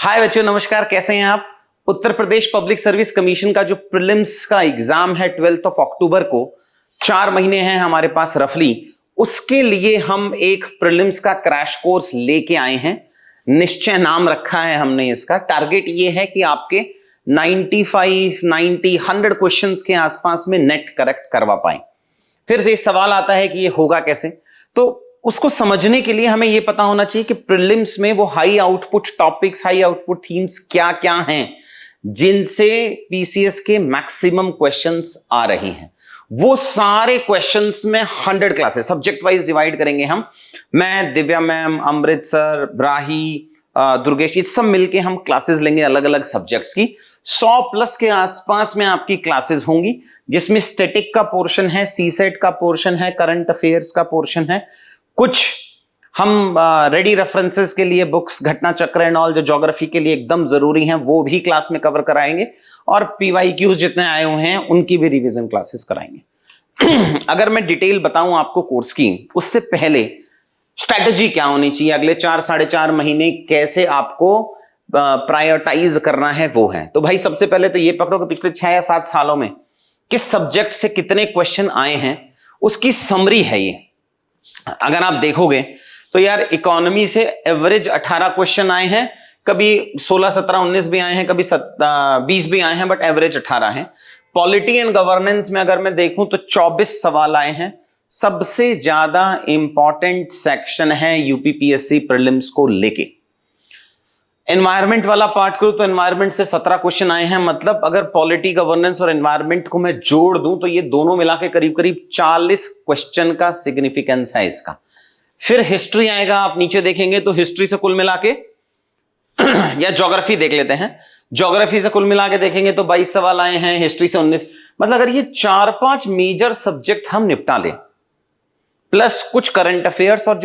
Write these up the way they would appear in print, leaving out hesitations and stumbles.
हाय बच्चों, नमस्कार। कैसे हैं आप? Uttar Pradesh public service commission का जो प्रीलिम्स का एग्जाम है 12 अक्टूबर को, 4 महीने हैं हमारे पास रफली। उसके लिए हम एक प्रीलिम्स का क्रैश कोर्स लेके आए हैं। निश्चय नाम रखा है हमने इसका। टारगेट ये है कि आपके 95, 90, 100 क्वेश्चंस के आसपास में नेट करेक्ट करवा पाए। फिर से सवाल आता है कि ये होगा कैसे, तो उसको समझने के लिए हमें यह पता होना चाहिए कि प्रीलिम्स में वो high output topics, high output themes क्या क्या हैं जिनसे पीसीएस के मैक्सिमम क्वेश्चंस आ रहे हैं। वो सारे क्वेश्चंस में 100 क्लासेस सब्जेक्ट वाइज डिवाइड करेंगे हम। मैं, दिव्या मैम, अमृत सर, ब्राही, दुर्गेश, ये सब मिलके हम क्लासेस लेंगे अलग अलग सब्जेक्ट्स की। 100 प्लस के आसपास में आपकी क्लासेस होंगी, जिसमें स्टैटिक का पोर्शन है, सीसेट का पोर्शन है, करंट अफेयर्स का पोर्शन है। कुछ हम रेडी रेफरेंसेस के लिए बुक्स, घटना चक्र एंड ऑल जो ज्योग्राफी के लिए एकदम जरूरी हैं वो भी क्लास में कवर कराएंगे, और पीवाईक्यूज जितने आए हुए हैं उनकी भी रिवीजन क्लासेस कराएंगे। अगर मैं डिटेल बताऊं आपको कोर्स की, उससे पहले स्ट्रैटेजी क्या होनी चाहिए, अगले 4-4.5 महीने कैसे आपको प्रायोरिटाइज करना है, वो है। तो भाई सबसे पहले तो ये पकड़ो कि पिछले 6 या 7 सालों में किस सब्जेक्ट से कितने क्वेश्चन आए हैं, उसकी समरी है ये। अगर आप देखोगे तो यार इकोनॉमी से एवरेज 18 क्वेश्चन आए हैं, कभी 16, 17, 19 भी आए हैं, कभी 20 भी आए हैं, बट एवरेज 18 है। पॉलिटी एंड गवर्नेंस में अगर मैं देखूं तो 24 सवाल आए हैं। सबसे ज्यादा इंपॉर्टेंट सेक्शन है यूपीपीएससी प्रीलिम्स को लेके। एनवायरमेंट वाला पार्ट करूं तो एनवायरमेंट से 17 क्वेश्चन आए हैं। मतलब अगर पॉलिटी, गवर्नेंस और एनवायरमेंट को मैं जोड़ दूं तो ये दोनों मिला के करीब करीब 40 क्वेश्चन का सिग्निफिकेंस है इसका। फिर हिस्ट्री आएगा, आप नीचे देखेंगे तो हिस्ट्री से कुल मिला के या ज्योग्राफी देख लेते हैं, ज्योग्राफी से कुल मिला के देखेंगे तो 22 सवाल आए हैं, हिस्ट्री से 19। मतलब अगर ये 4-5 मेजर सब्जेक्ट हम निपटा लें, प्लस कुछ करंट अफेयर्स और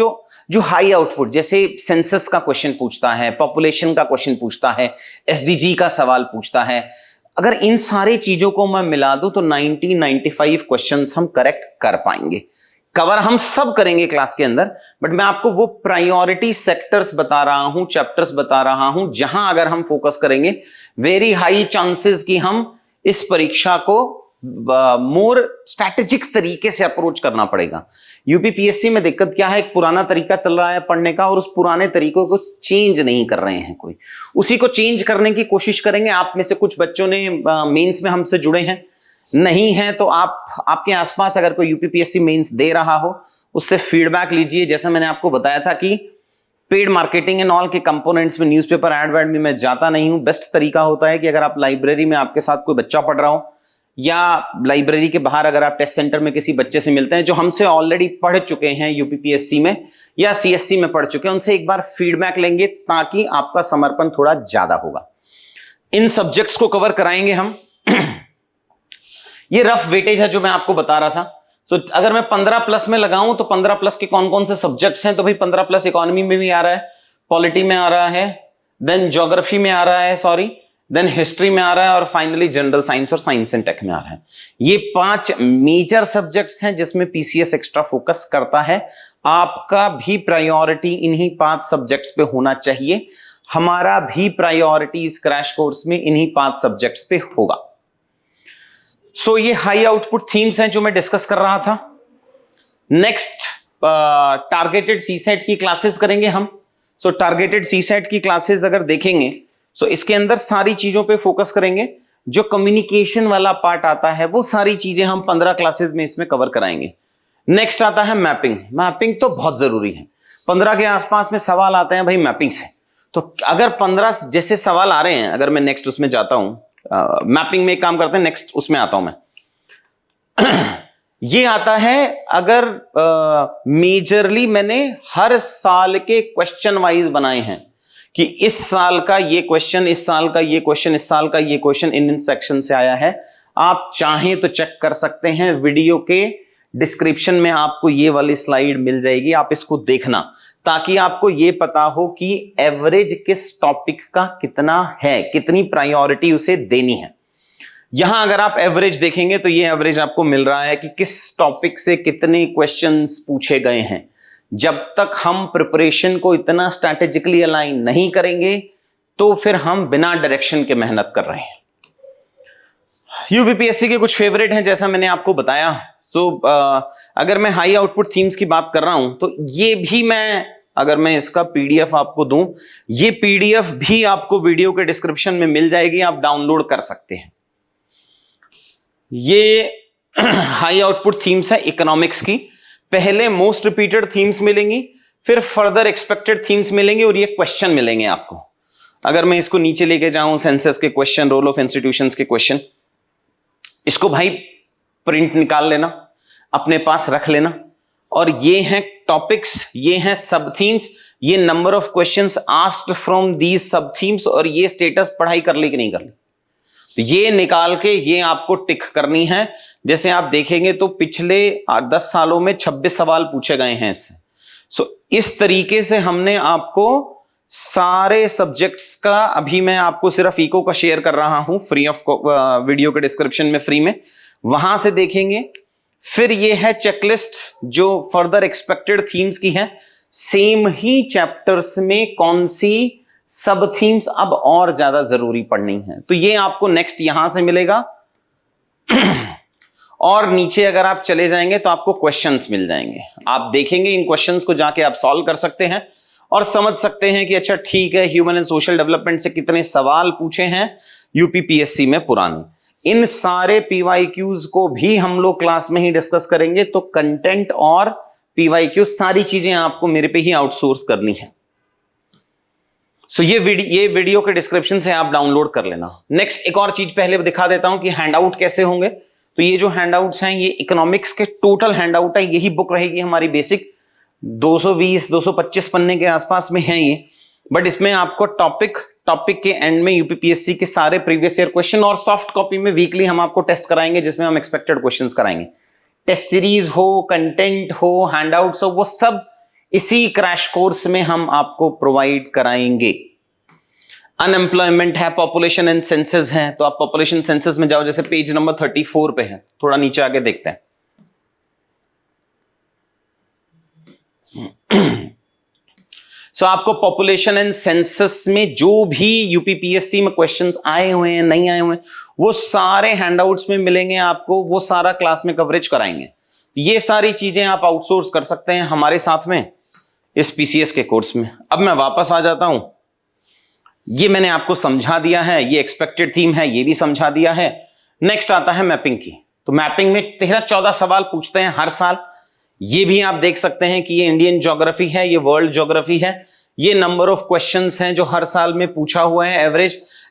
जो हाई आउटपुट, जैसे सेंसस का क्वेश्चन पूछता है, पॉपुलेशन का क्वेश्चन पूछता है, एसडीजी का सवाल पूछता है, अगर इन सारी चीजों को मैं मिला दूं तो 90-95 क्वेश्चंस हम करेक्ट कर पाएंगे। कवर हम सब करेंगे क्लास के अंदर, बट मैं आपको वो प्रायोरिटी सेक्टर्स बता रहा हूं, चैप्टर्स बता रहा हूं, जहां अगर हम फोकस करेंगे वेरी हाई चांसेस कि हम इस परीक्षा को मोर स्ट्रैटेजिक तरीके से अप्रोच करना पड़ेगा। यूपीपीएससी में दिक्कत क्या है, एक पुराना तरीका चल रहा है पढ़ने का, और उस पुराने तरीकों को चेंज नहीं कर रहे हैं कोई। उसी को चेंज करने की कोशिश करेंगे। आप में से कुछ बच्चों ने मेंस में हमसे जुड़े हैं, नहीं है तो आपके आसपास अगर कोई यूपीपीएससी मेंस दे रहा हो, उससे फीडबैक लीजिए। जैसे मैंने आपको बताया था कि पेड मार्केटिंग एंड ऑल के कंपोनेंट्स में न्यूज़पेपर एड वर्ड में मैं जाता नहीं हूं। बेस्ट तरीका होता है कि अगर आप लाइब्रेरी में आपके साथ कोई बच्चा पढ़ रहा हो, या लाइब्रेरी के बाहर अगर आप टेस्ट सेंटर में किसी बच्चे से मिलते हैं जो हमसे ऑलरेडी पढ़ चुके हैं यूपीपीएससी में या सीएससी में पढ़ चुके हैं, उनसे एक बार फीडबैक लेंगे ताकि आपका समर्पण थोड़ा ज्यादा होगा। इन सब्जेक्ट्स को कवर कराएंगे हम। ये रफ वेटेज है जो मैं आपको बता रहा था। तो अगर मैं 15 प्लस में लगाऊं तो 15 प्लस के कौन कौन से सब्जेक्ट्स हैं, तो भाई 15 प्लस इकोनॉमी में भी आ रहा है, पॉलिटी में आ रहा है, देन ज्योग्राफी में आ रहा है, देन हिस्ट्री में आ रहा है, और फाइनली जनरल साइंस और साइंस एंड टेक में आ रहा है। ये 5 मेजर सब्जेक्ट्स हैं जिसमें पीसीएस एक्स्ट्रा फोकस करता है। आपका भी प्रायोरिटी इन्हीं 5 सब्जेक्ट्स पे होना चाहिए। हमारा भी प्रायोरिटी इस क्रैश कोर्स में इन्हीं 5 सब्जेक्ट्स पे होगा। सो ये हाई आउटपुट थीम्स हैं जो मैं डिस्कस कर रहा था। नेक्स्ट टारगेटेड सीसेट की क्लासेस करेंगे हम। सो टारगेटेड सीसेट की क्लासेस अगर देखेंगे सो इसके अंदर सारी चीजों पे फोकस करेंगे। जो कम्युनिकेशन वाला पार्ट आता है वो सारी चीजें हम 15 क्लासेस में इसमें कवर कराएंगे। नेक्स्ट आता है मैपिंग। मैपिंग तो बहुत जरूरी है। 15 के आसपास में सवाल आते हैं भाई मैपिंग से। तो अगर 15 जैसे सवाल आ रहे हैं, अगर मैं नेक्स्ट उसमें जाता हूं, मैपिंग में एक काम करते हैं, नेक्स्ट उसमें आता हूं मैं। ये आता है अगर मेजरली मैंने हर साल के क्वेश्चन वाइज बनाए हैं कि इस साल का ये क्वेश्चन, इस साल का ये क्वेश्चन, इस साल का ये क्वेश्चन इन सेक्शन से आया है। आप चाहें तो चेक कर सकते हैं, वीडियो के डिस्क्रिप्शन में आपको ये वाली स्लाइड मिल जाएगी, आप इसको देखना ताकि आपको ये पता हो कि एवरेज किस टॉपिक का कितना है, कितनी प्रायोरिटी उसे देनी है। यहां अगर आप एवरेज देखेंगे तो ये एवरेज आपको मिल रहा है कि किस टॉपिक से कितने क्वेश्चंस पूछे गए हैं। जब तक हम प्रिपरेशन को इतना स्ट्रैटेजिकली अलाइन नहीं करेंगे तो फिर हम बिना डायरेक्शन के मेहनत कर रहे हैं। यूपीपीएससी के कुछ फेवरेट हैं जैसा मैंने आपको बताया। अगर मैं हाई आउटपुट थीम्स की बात कर रहा हूं तो ये भी अगर मैं इसका पीडीएफ आपको दूं, ये पीडीएफ भी आपको वीडियो के डिस्क्रिप्शन में मिल जाएगी, आप डाउनलोड कर सकते हैं। ये हाई आउटपुट थीम्स है इकोनॉमिक्स की। पहले मोस्ट रिपीटेड थीम्स मिलेंगी, फिर फर्दर एक्सपेक्टेड थीम्स मिलेंगे और ये क्वेश्चन मिलेंगे आपको। अगर मैं इसको नीचे लेके जाऊं, सेंसस के क्वेश्चन, रोल ऑफ इंस्टीट्यूशंस के क्वेश्चन, इसको भाई प्रिंट निकाल लेना, अपने पास रख लेना। और ये हैं टॉपिक्स, ये हैं सब थीम्स, ये number of questions asked from these sub themes, और ये स्टेटस पढ़ाई कर ली कि नहीं कर ली, तो ये निकाल के ये आपको टिक करनी है। जैसे आप देखेंगे तो पिछले 10 सालों में 26 सवाल पूछे गए हैं इससे। इस तरीके से हमने आपको सारे सब्जेक्ट्स का, अभी मैं आपको सिर्फ इको का शेयर कर रहा हूं फ्री ऑफ, वीडियो के डिस्क्रिप्शन में फ्री में, वहां से देखेंगे। फिर ये है चेकलिस्ट जो फर्दर एक्सपेक्टेड थीम्स की है, सेम ही चैप्टर्स में कौन सी सब थीम्स अब और ज्यादा जरूरी पढ़नी है, तो ये आपको नेक्स्ट यहां से मिलेगा। और नीचे अगर आप चले जाएंगे तो आपको क्वेश्चंस मिल जाएंगे, आप देखेंगे इन क्वेश्चंस को जाके आप सॉल्व कर सकते हैं और समझ सकते हैं कि अच्छा ठीक है, ह्यूमन एंड सोशल डेवलपमेंट से कितने सवाल पूछे हैं यूपीपीएससी में पुराने। इन सारे पीवाईक्यूज को भी हम लोग क्लास में ही डिस्कस करेंगे, तो कंटेंट और पीवाईक्यू सारी चीजें आपको मेरे पे ही आउटसोर्स करनी है। ये वीडियो के डिस्क्रिप्शन से आप डाउनलोड कर लेना। नेक्स्ट एक और चीज पहले दिखा देता हूं कि हैंडआउट कैसे होंगे। तो ये जो हैंडआउट्स हैं, ये इकोनॉमिक्स के टोटल हैंडआउट है, यही बुक रहेगी हमारी बेसिक, 220-225 पन्ने के आसपास में है ये। बट इसमें आपको टॉपिक के एंड में यूपीपीएससी के सारे प्रीवियस ईयर क्वेश्चन, और सॉफ्ट कॉपी में वीकली हम आपको टेस्ट कराएंगे जिसमें हम एक्सपेक्टेड क्वेश्चंस कराएंगे। टेस्ट सीरीज हो, कंटेंट हो, हैंडआउट्स हो, वो सब इसी क्रैश कोर्स में हम आपको प्रोवाइड कराएंगे। अनएम्प्लॉयमेंट है, पॉपुलेशन एंड सेंसस है, तो आप पॉपुलेशन सेंसस में जाओ, जैसे पेज नंबर 34 पे है, थोड़ा नीचे आके देखते हैं। आपको पॉपुलेशन एंड सेंसस में जो भी यूपीपीएससी में क्वेश्चंस आए हुए हैं, नहीं आए हुए हैं, वो सारे हैंडआउट्स में मिलेंगे आपको, वो सारा क्लास में कवरेज कराएंगे। ये सारी चीजें आप आउटसोर्स कर सकते हैं हमारे साथ में इस पीसीएस के कोर्स में। अब मैं वापस आ जाता हूं, ये मैंने आपको समझा दिया है, ये एक्सपेक्टेड थीम है, ये भी समझा दिया है। नेक्स्ट आता है मैपिंग की। तो मैपिंग में 13-14 सवाल पूछते हैं हर साल। ये भी आप देख सकते हैं कि ये इंडियन ज्योग्राफी है, ये वर्ल्ड ज्योग्राफी है, ये नंबर ऑफ क्वेश्चंस हैं जो हर साल में पूछा हुआ है।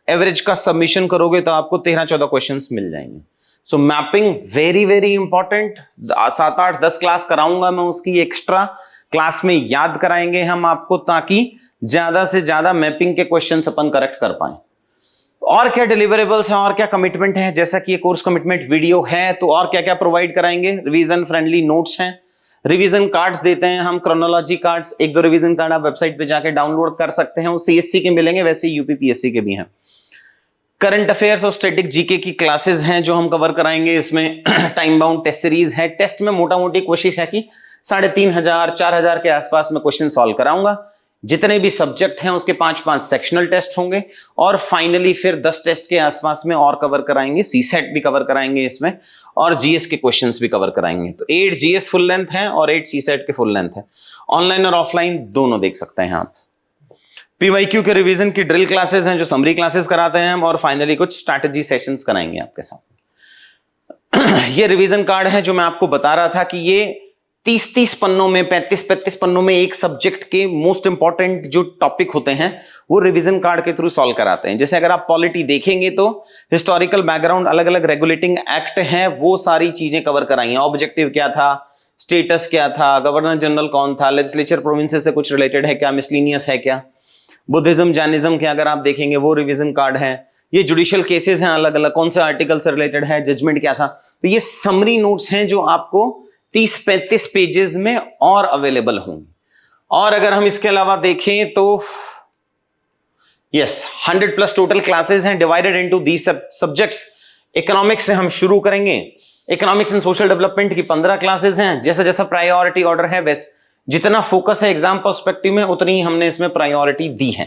एवरेज का सबमिशन करोगे तो आपको 13-14 क्वेश्चंस मिल जाएंगे। So mapping very very important. 7-8-10 class कराऊंगा मैं उसकी, एक्स्ट्रा क्लास में याद कराएंगे हम आपको, ताकि ज्यादा से ज्यादा मैपिंग के क्वेश्चंस अपन करेक्ट कर पाए। और क्या डिलीवरेबल्स हैं और क्या कमिटमेंट है, जैसा कि ये कोर्स कमिटमेंट वीडियो है, तो और क्या क्या प्रोवाइड कराएंगे। रिवीजन फ्रेंडली नोट्स हैं, रिवीजन कार्ड्स देते हैं हम, क्रोनोलॉजी कार्ड्स, 1-2 रिवीजन कार्ड आप वेबसाइट पे जाके डाउनलोड कर सकते हैं, वो सीएससी के मिलेंगे, वैसे यूपीपीएससी के भी हैं। करंट अफेयर्स और स्टैटिक जीके की क्लासेस हैं जो हम कवर कराएंगे इसमें। टाइम बाउंड टेस्ट सीरीज है। टेस्ट में मोटा मोटी कोशिश है कि 3500-4000 के आसपास में क्वेश्चन सॉल्व कराऊंगा। जितने भी सब्जेक्ट हैं उसके 5-5 सेक्शनल टेस्ट होंगे, और फाइनली फिर 10 टेस्ट के आसपास में और कवर कराएंगे। सीसेट भी कवर कराएंगे इसमें, और जीएस के क्वेश्चंस भी कवर कराएंगे। तो 8 जीएस फुल लेंथ है और 8 सीसेट के फुल लेंथ है। ऑनलाइन और ऑफलाइन दोनों देख सकते हैं आप। पीवाईक्यू के रिवीजन की ड्रिल क्लासेस हैं जो समरी क्लासेस कराते हैं हम, और फाइनली कुछ स्ट्रैटेजी सेशंस कराएंगे आपके साथ। ये रिवीजन कार्ड है जो मैं आपको बता रहा था कि ये 30-30 पन्नों में, 35-35 पन्नों में एक सब्जेक्ट के मोस्ट इंपॉर्टेंट जो टॉपिक होते हैं वो रिवीजन कार्ड के थ्रू सॉल्व कराते हैं। जैसे अगर आप पॉलिटी देखेंगे तो हिस्टोरिकल बैकग्राउंड, अलग अलग रेगुलेटिंग एक्ट हैं, वो सारी चीजें कवर कराई हैं। ऑब्जेक्टिव क्या था, स्टेटस क्या था, गवर्नर जनरल कौन था, लेजिस्लेचर प्रोविंसेस से कुछ रिलेटेड है क्या, मिसलिनियस है क्या, बुद्धिज्म जैनिज्म के अगर आप देखेंगे वो रिवीजन कार्ड है। ये जुडिशियल केसेस हैं अलग अलग, कौन से आर्टिकल से रिलेटेड है, जजमेंट क्या था। तो ये समरी नोट्स हैं जो आपको 30-35 पेजेस में और अवेलेबल होंगे। और अगर हम इसके अलावा देखें तो यस 100+ टोटल क्लासेस हैं divided into these subjects. Economics से हम शुरू करेंगे। इकोनॉमिक्स एंड सोशल डेवलपमेंट की 15 क्लासेस हैं। जैसा जैसा प्रायोरिटी ऑर्डर है, वैसे जितना फोकस है एग्जाम पर्सपेक्टिव में उतनी ही हमने इसमें प्रायोरिटी दी है।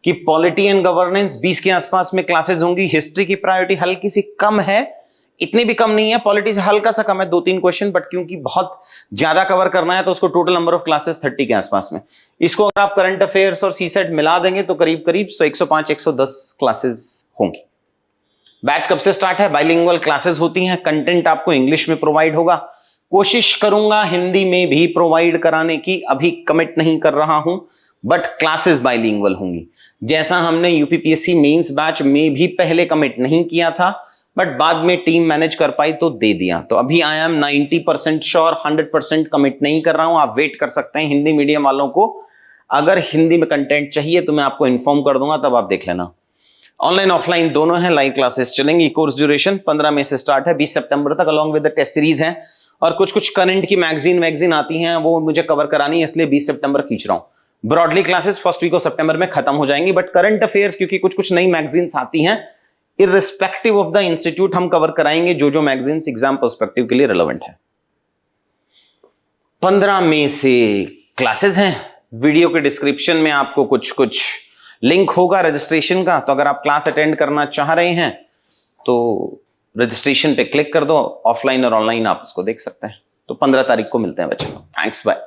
कि पॉलिटी एंड गवर्नेंस 20 के आसपास में क्लासेस होंगी। हिस्ट्री की प्रायोरिटी हल्की सी कम है, इतनी भी कम नहीं है, पॉलिटी से हल्का सा कम है, 2-3 क्वेश्चन, बट क्योंकि बहुत ज्यादा कवर करना है तो उसको टोटल नंबर ऑफ क्लासेस 30 के आसपास में। इसको अगर आप करंट अफेयर्स और सीसेट मिला देंगे तो करीब करीब 105-110 क्लासेस होंगी। बैच कब से स्टार्ट है? बाइलिंगुअल क्लासेस होती हैं, कंटेंट आपको इंग्लिश में प्रोवाइड होगा, कोशिश करूंगा हिंदी में भी प्रोवाइड कराने की, अभी कमिट नहीं कर रहा हूं, बट क्लासेस बाइलिंगुअल होंगी। जैसा हमने यूपीपीएससी मेंस बैच में भी पहले कमिट नहीं किया था, बट बाद में टीम मैनेज कर पाई तो दे दिया। तो अभी आई एम 90% श्योर, 100% कमिट नहीं कर रहा हूं। आप वेट कर सकते हैं हिंदी मीडियम वालों को, अगर हिंदी में कंटेंट चाहिए तो मैं आपको इन्फॉर्म कर दूंगा, तब आप देख लेना। ऑनलाइन ऑफलाइन दोनों हैं, लाइव क्लासेस चलेंगी। कोर्स ड्यूरेशन 15 मई से स्टार्ट है, 20 सितंबर तक, along with the test series है। और कुछ कुछ करंट की मैगजीन आती हैं, वो मुझे कवर करानी है, इसलिए 20 सितंबर खींच रहा हूं। Broadly classes first week of सितंबर में खत्म हो जाएंगी, बट करंट अफेयर्स क्योंकि कुछ कुछ नई मैगजीन्स आती हैं, इररिस्पेक्टिव ऑफ द इंस्टीट्यूट हम कवर कराएंगे जो जो मैगजीन्स एग्जाम पर्सपेक्टिव के लिए रिलेवेंट है। 15 मई से क्लासेस हैं। वीडियो के डिस्क्रिप्शन में आपको कुछ कुछ लिंक होगा रजिस्ट्रेशन का, तो अगर आप क्लास अटेंड करना चाह रहे हैं तो रजिस्ट्रेशन पे क्लिक कर दो। ऑफलाइन और ऑनलाइन आप इसको देख सकते हैं। तो 15 तारीख को मिलते हैं बच्चों। Thanks, bye.